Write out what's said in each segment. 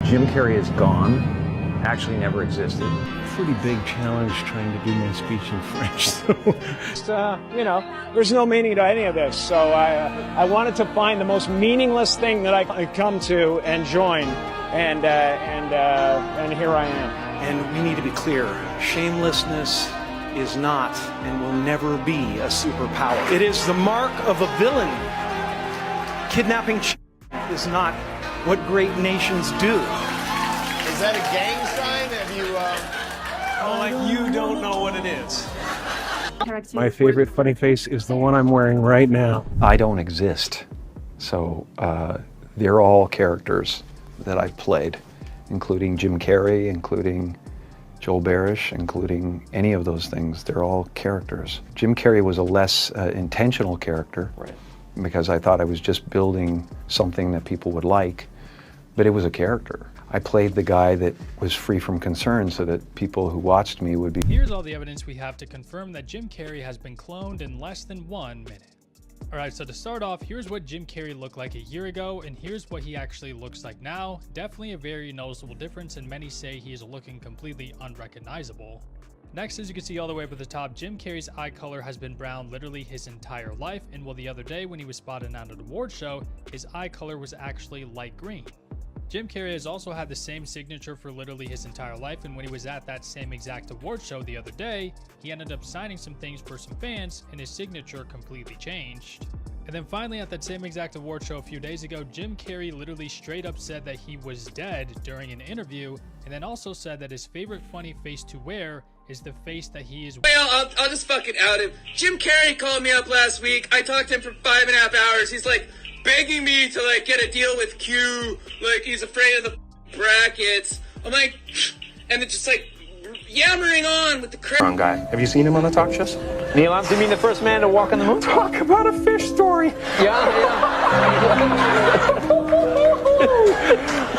Jim Carrey is gone, actually never existed. Pretty big challenge trying to do my speech in French, so. You know, there's no meaning to any of this, so I wanted to find the most meaningless thing that I could come to and join, and here I am. And we need to be clear, shamelessness is not and will never be a superpower. It is the mark of a villain. Kidnapping is not what great nations do. Is that a gang sign? Have you, Oh, like you don't know what it is. My favorite funny face is the one I'm wearing right now. I don't exist. So they're all characters that I've played, including Jim Carrey, including Joel Barish, including any of those things. They're all characters. Jim Carrey was a less intentional character, right, because I thought I was just building something that people would like, but it was a character. I played the guy that was free from concern so that people who watched me would be. Here's all the evidence we have to confirm that Jim Carrey has been cloned in less than 1 minute. Alright, so to start off, here's what Jim Carrey looked like a year ago, and here's what he actually looks like now. Definitely a very noticeable difference, and many say he is looking completely unrecognizable. Next, as you can see all the way up at the top, Jim Carrey's eye color has been brown literally his entire life, and while the other day when he was spotted at an award show, his eye color was actually light green. Jim Carrey has also had the same signature for literally his entire life, and when he was at that same exact award show the other day, he ended up signing some things for some fans, and his signature completely changed. And then finally, at that same exact award show a few days ago, Jim Carrey literally straight up said that he was dead during an interview, and then also said that his favorite funny face to wear is the face that he is. Well, I'll just fucking out him. Jim Carrey called me up last week. I talked to him for 5.5 hours. He's like begging me to like get a deal with Q. Like he's afraid of the brackets. I'm like, and it's just like yammering on with the crap. Wrong guy. Have you seen him on the talk shows? Neil Armstrong, you mean the first man to walk on the moon? Talk about a fish story.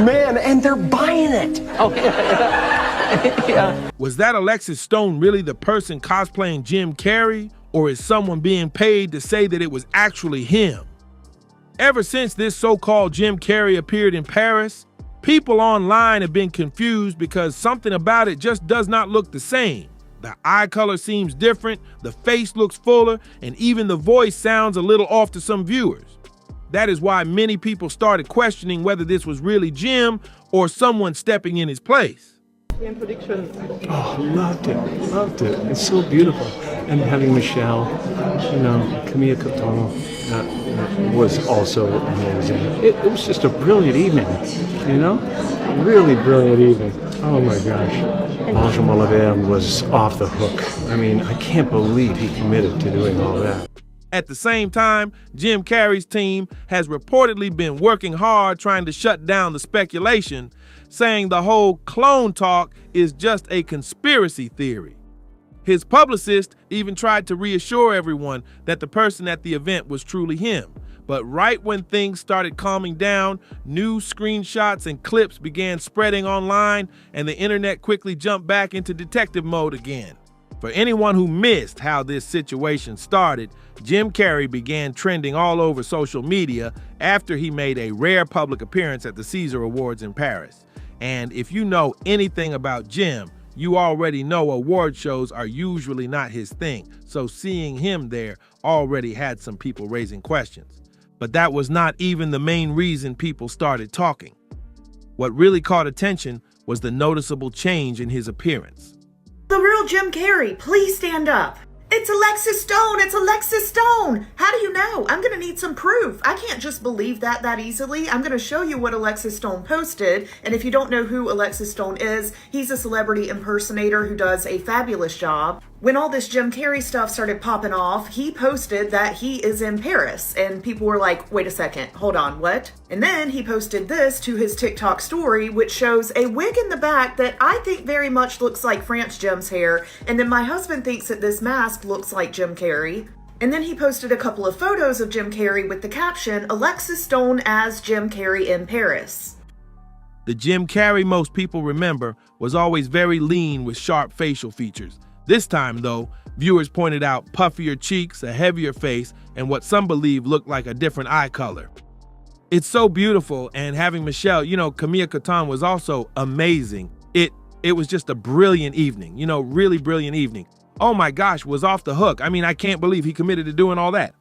Man, and they're buying it. Oh, yeah. Was that Alexis Stone really the person cosplaying Jim Carrey, or is someone being paid to say that it was actually him? Ever since this so-called Jim Carrey appeared in Paris, people online have been confused because something about it just does not look the same. The eye color seems different, the face looks fuller, and even the voice sounds a little off to some viewers. That is why many people started questioning whether this was really Jim or someone stepping in his place. Oh, loved it. It's so beautiful. And having Michelle, Camilla Cotono, that was also amazing. It was just a brilliant evening, really brilliant evening. Oh my gosh. Ange Malaver was off the hook. I mean, I can't believe he committed to doing all that. At the same time, Jim Carrey's team has reportedly been working hard trying to shut down the speculation, saying the whole clone talk is just a conspiracy theory. His publicist even tried to reassure everyone that the person at the event was truly him. But right when things started calming down, new screenshots and clips began spreading online, and the internet quickly jumped back into detective mode again. For anyone who missed how this situation started, Jim Carrey began trending all over social media after he made a rare public appearance at the Caesar Awards in Paris. And if you know anything about Jim, you already know award shows are usually not his thing, so seeing him there already had some people raising questions. But that was not even the main reason people started talking. What really caught attention was the noticeable change in his appearance. The real Jim Carrey, please stand up. It's Alexis Stone! It's Alexis Stone! How do you know? I'm gonna need some proof. I can't just believe that easily. I'm gonna show you what Alexis Stone posted, and if you don't know who Alexis Stone is, he's a celebrity impersonator who does a fabulous job. When all this Jim Carrey stuff started popping off, he posted that he is in Paris, and people were like, wait a second, hold on, what? And then he posted this to his TikTok story, which shows a wig in the back that I think very much looks like France Jim's hair, and then my husband thinks that this mask looks like Jim Carrey. And then he posted a couple of photos of Jim Carrey with the caption, Alexis Stone as Jim Carrey in Paris. The Jim Carrey most people remember was always very lean with sharp facial features. This time, though, viewers pointed out puffier cheeks, a heavier face, and what some believe looked like a different eye color. It's so beautiful, and having Michelle, Camilla Coton was also amazing. It was just a brilliant evening, really brilliant evening. Oh my gosh, was off the hook. I mean, I can't believe he committed to doing all that.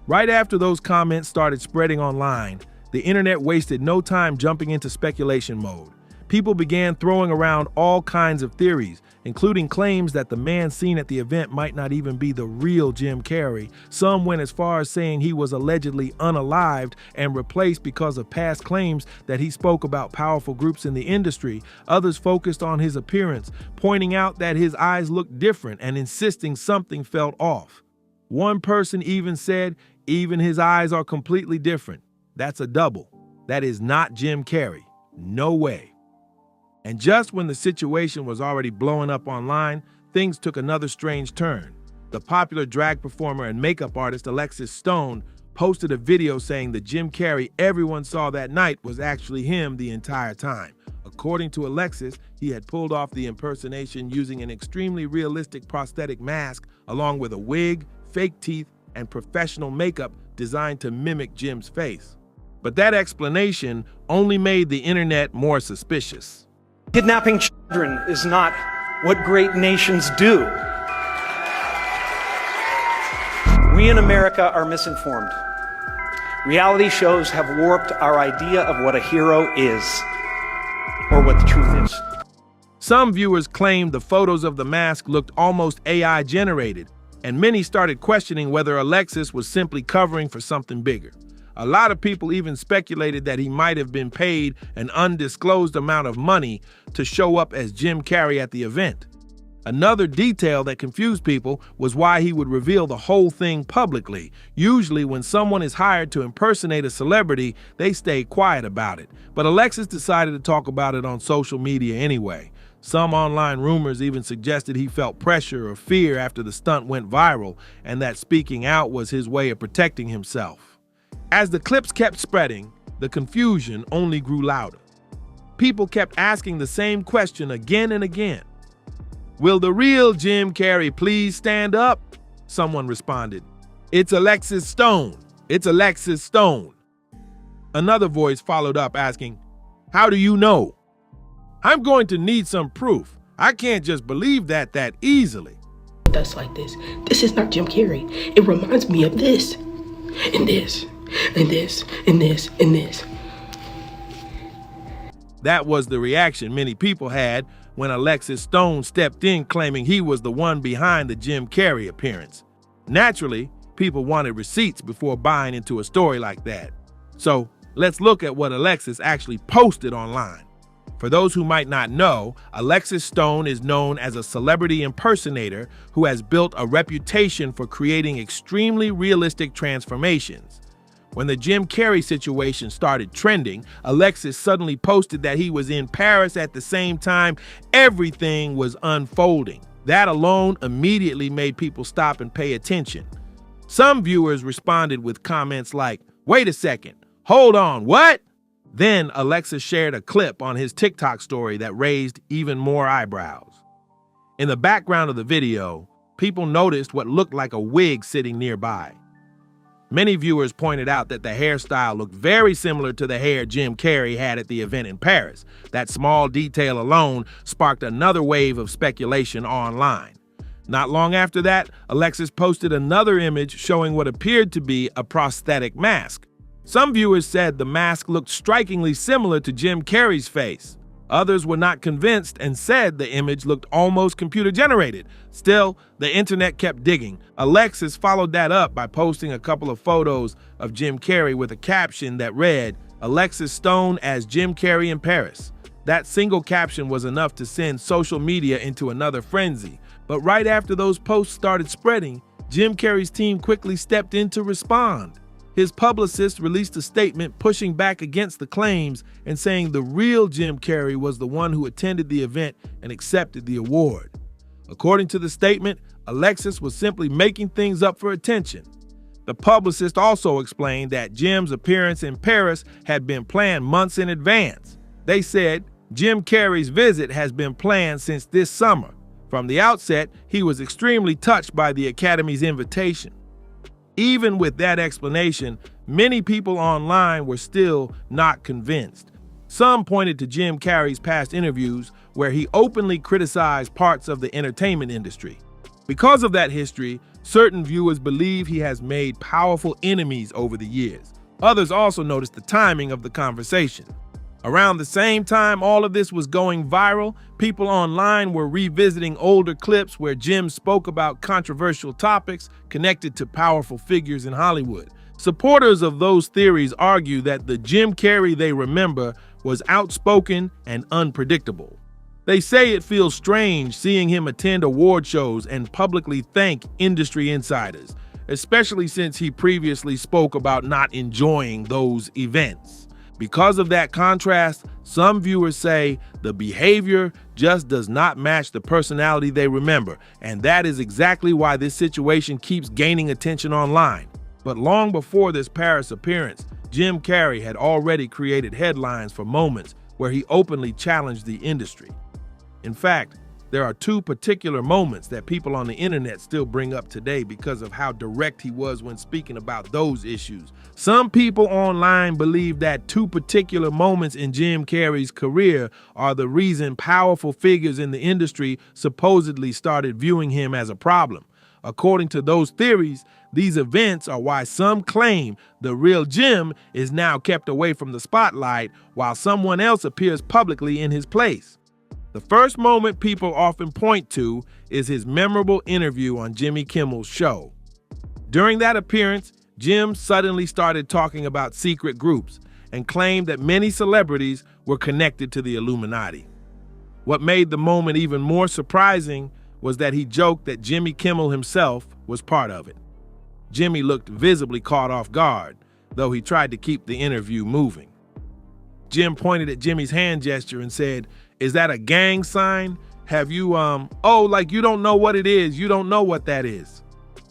Right after those comments started spreading online, the internet wasted no time jumping into speculation mode. People began throwing around all kinds of theories, including claims that the man seen at the event might not even be the real Jim Carrey. Some went as far as saying he was allegedly unalived and replaced because of past claims that he spoke about powerful groups in the industry. Others focused on his appearance, pointing out that his eyes looked different and insisting something felt off. One person even said, even his eyes are completely different. That's a double. That is not Jim Carrey. No way. And just when the situation was already blowing up online, things took another strange turn. The popular drag performer and makeup artist Alexis Stone posted a video saying the Jim Carrey everyone saw that night was actually him the entire time. According to Alexis, he had pulled off the impersonation using an extremely realistic prosthetic mask, along with a wig, fake teeth, and professional makeup designed to mimic Jim's face. But that explanation only made the internet more suspicious. Kidnapping children is not what great nations do. We in America are misinformed. Reality shows have warped our idea of what a hero is, or what the truth is. Some viewers claimed the photos of the mask looked almost AI generated, and many started questioning whether Alexis was simply covering for something bigger. A lot of people even speculated that he might have been paid an undisclosed amount of money to show up as Jim Carrey at the event. Another detail that confused people was why he would reveal the whole thing publicly. Usually when someone is hired to impersonate a celebrity, they stay quiet about it. But Alexis decided to talk about it on social media anyway. Some online rumors even suggested he felt pressure or fear after the stunt went viral, and that speaking out was his way of protecting himself. As the clips kept spreading, the confusion only grew louder. People kept asking the same question again and again. Will the real Jim Carrey please stand up? Someone responded, it's Alexis Stone. It's Alexis Stone. Another voice followed up asking, how do you know? I'm going to need some proof. I can't just believe that easily. That's like this. This is not Jim Carrey. It reminds me of this, and this, and this, and this, and this. That was the reaction many people had when Alexis Stone stepped in claiming he was the one behind the Jim Carrey appearance. Naturally, people wanted receipts before buying into a story like that. So let's look at what Alexis actually posted online. For those who might not know, Alexis Stone is known as a celebrity impersonator who has built a reputation for creating extremely realistic transformations. When the Jim Carrey situation started trending, Alexis suddenly posted that he was in Paris at the same time everything was unfolding. That alone immediately made people stop and pay attention. Some viewers responded with comments like, wait a second, hold on, what? Then Alexis shared a clip on his TikTok story that raised even more eyebrows. In the background of the video, people noticed what looked like a wig sitting nearby. Many viewers pointed out that the hairstyle looked very similar to the hair Jim Carrey had at the event in Paris. That small detail alone sparked another wave of speculation online. Not long after that, Alexis posted another image showing what appeared to be a prosthetic mask. Some viewers said the mask looked strikingly similar to Jim Carrey's face. Others were not convinced and said the image looked almost computer-generated. Still, the internet kept digging. Alexis followed that up by posting a couple of photos of Jim Carrey with a caption that read, Alexis Stone as Jim Carrey in Paris. That single caption was enough to send social media into another frenzy. But right after those posts started spreading, Jim Carrey's team quickly stepped in to respond. His publicist released a statement pushing back against the claims and saying the real Jim Carrey was the one who attended the event and accepted the award. According to the statement, Alexis was simply making things up for attention. The publicist also explained that Jim's appearance in Paris had been planned months in advance. They said Jim Carrey's visit has been planned since this summer. From the outset, he was extremely touched by the Academy's invitation. Even with that explanation, many people online were still not convinced. Some pointed to Jim Carrey's past interviews where he openly criticized parts of the entertainment industry. Because of that history, certain viewers believe he has made powerful enemies over the years. Others also noticed the timing of the conversation. Around the same time all of this was going viral, people online were revisiting older clips where Jim spoke about controversial topics connected to powerful figures in Hollywood. Supporters of those theories argue that the Jim Carrey they remember was outspoken and unpredictable. They say it feels strange seeing him attend award shows and publicly thank industry insiders, especially since he previously spoke about not enjoying those events. Because of that contrast, some viewers say the behavior just does not match the personality they remember, and that is exactly why this situation keeps gaining attention online. But long before this Paris appearance, Jim Carrey had already created headlines for moments where he openly challenged the industry. In fact, there are two particular moments that people on the internet still bring up today because of how direct he was when speaking about those issues. Some people online believe that two particular moments in Jim Carrey's career are the reason powerful figures in the industry supposedly started viewing him as a problem. According to those theories, these events are why some claim the real Jim is now kept away from the spotlight while someone else appears publicly in his place. The first moment people often point to is his memorable interview on Jimmy Kimmel's show. During that appearance, Jim suddenly started talking about secret groups and claimed that many celebrities were connected to the Illuminati. What made the moment even more surprising was that he joked that Jimmy Kimmel himself was part of it. Jimmy looked visibly caught off guard, though he tried to keep the interview moving. Jim pointed at Jimmy's hand gesture and said, "Is that a gang sign? Have you, oh, like you don't know what it is, you don't know what that is."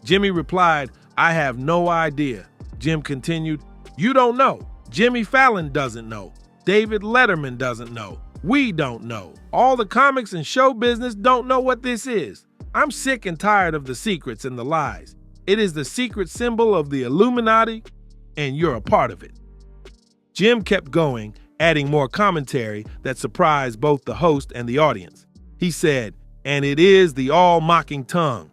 Jimmy replied, "I have no idea." Jim continued, "You don't know. Jimmy Fallon doesn't know. David Letterman doesn't know. We don't know. All the comics and show business don't know what this is. I'm sick and tired of the secrets and the lies. It is the secret symbol of the Illuminati, and you're a part of it." Jim kept going, adding more commentary that surprised both the host and the audience. He said, "And it is the all-mocking tongue.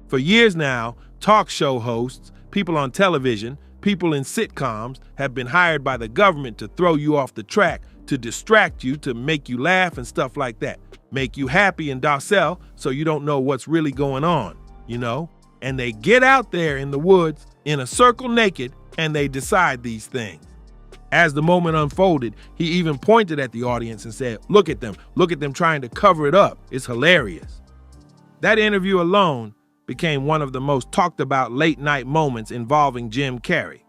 For years now, talk show hosts, people on television, people in sitcoms have been hired by the government to throw you off the track, to distract you, to make you laugh and stuff like that. Make you happy and docile so you don't know what's really going on, you know? And they get out there in the woods in a circle naked and they decide these things." As the moment unfolded, he even pointed at the audience and said, look at them trying to cover it up. It's hilarious." That interview alone became one of the most talked about late night moments involving Jim Carrey.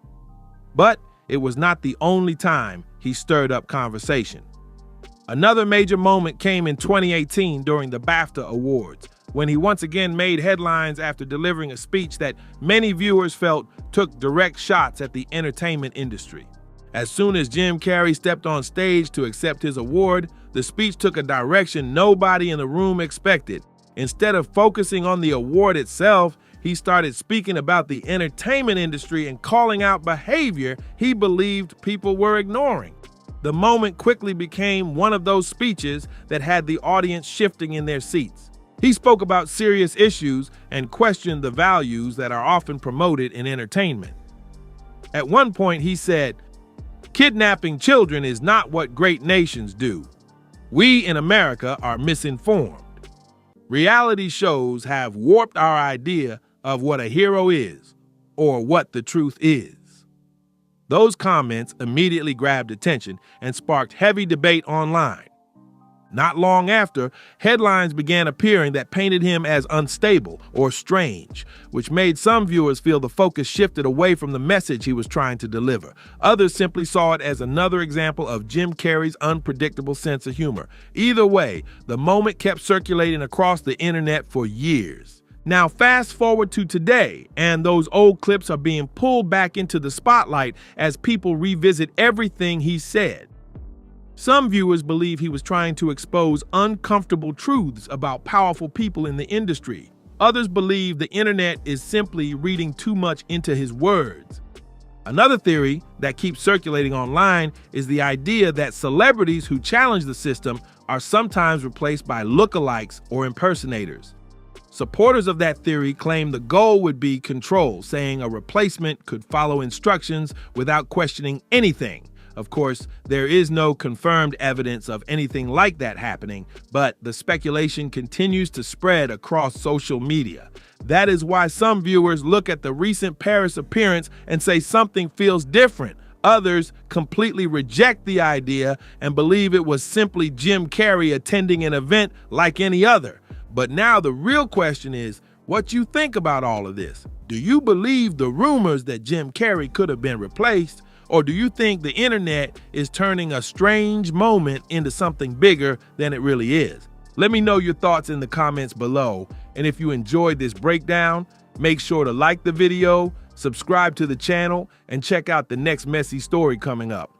But it was not the only time he stirred up conversation. Another major moment came in 2018 during the BAFTA Awards, when he once again made headlines after delivering a speech that many viewers felt took direct shots at the entertainment industry. As soon as Jim Carrey stepped on stage to accept his award, the speech took a direction nobody in the room expected. Instead of focusing on the award itself, he started speaking about the entertainment industry and calling out behavior he believed people were ignoring. The moment quickly became one of those speeches that had the audience shifting in their seats. He spoke about serious issues and questioned the values that are often promoted in entertainment. At one point, he said, "Kidnapping children is not what great nations do. We in America are misinformed. Reality shows have warped our idea of what a hero is or what the truth is." Those comments immediately grabbed attention and sparked heavy debate online. Not long after, headlines began appearing that painted him as unstable or strange, which made some viewers feel the focus shifted away from the message he was trying to deliver. Others simply saw it as another example of Jim Carrey's unpredictable sense of humor. Either way, the moment kept circulating across the internet for years. Now fast forward to today, and those old clips are being pulled back into the spotlight as people revisit everything he said. Some viewers believe he was trying to expose uncomfortable truths about powerful people in the industry. Others believe the internet is simply reading too much into his words. Another theory that keeps circulating online is the idea that celebrities who challenge the system are sometimes replaced by lookalikes or impersonators. Supporters of that theory claim the goal would be control, saying a replacement could follow instructions without questioning anything. Of course, there is no confirmed evidence of anything like that happening, but the speculation continues to spread across social media. That is why some viewers look at the recent Paris appearance and say something feels different. Others completely reject the idea and believe it was simply Jim Carrey attending an event like any other. But now the real question is, what you think about all of this? Do you believe the rumors that Jim Carrey could have been replaced? Or do you think the internet is turning a strange moment into something bigger than it really is? Let me know your thoughts in the comments below. And if you enjoyed this breakdown, make sure to like the video, subscribe to the channel, and check out the next messy story coming up.